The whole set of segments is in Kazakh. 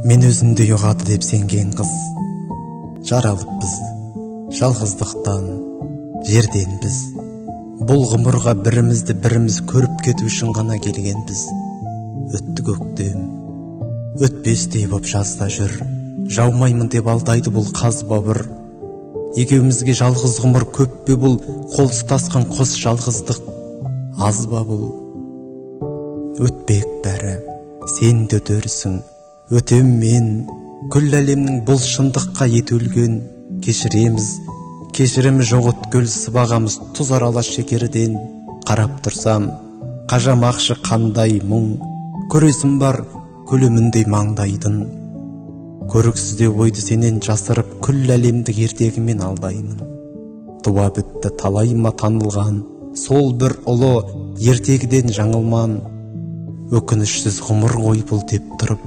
Мен өзүндей угады деп сенген кыз. Жаралыппыз жалгыздыктан, жерден биз. Бул гумурга биримизди бирimiz көрүп кетүү үчүн гана келгенбиз. Өттү көктөм, өтпестей боп жазда жүр. Жаумаймын деп алдайды бул каз бабыр. Экөөбүзгө жалгыз гумур көппү бул, кол тутаскан кос жалгыздык азба бул. Өтпек бәрі, сен де өтөрсүң, өтөм мен. Күл әлемнің бұл шындыққа етөлген. Кешіреміз, кешірімі жоқ өткөл сыбағамыз тұз аралас шекерден. Қарап тұрсам, қажамақшы қандай мұң, көресім бар көлеміндей маңдайдың. Көріксізде ойды сенен жасырып, күл әлемді ертегімен алдаймын. Туа бітті талайыма танылған, сол бір ұлы ертегіден жаңылман. Өкінішсіз ғұмыр ғой бұл деп тұрып,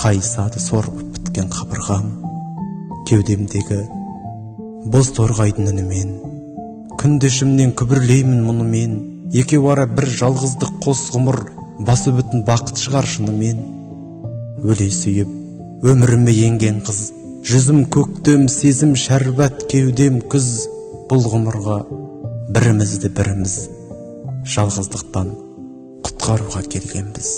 қайсады сорғып біткен қабырғам. Кеудемдегі боз торғайдың үнімен, күндешімнен күбірлеймін мұнымен. Екеу ара бір жалғыздық қос ғұмыр, басы бүтін бақыт шығар шынымен. Өле сүйіп, өміріме енген қыз, жүзім көктем, сезім шәрбат, кеудем күз. Бұл ғұмырға бірімізді біріміз жалғыздықтан құтқаруға келгенбіз.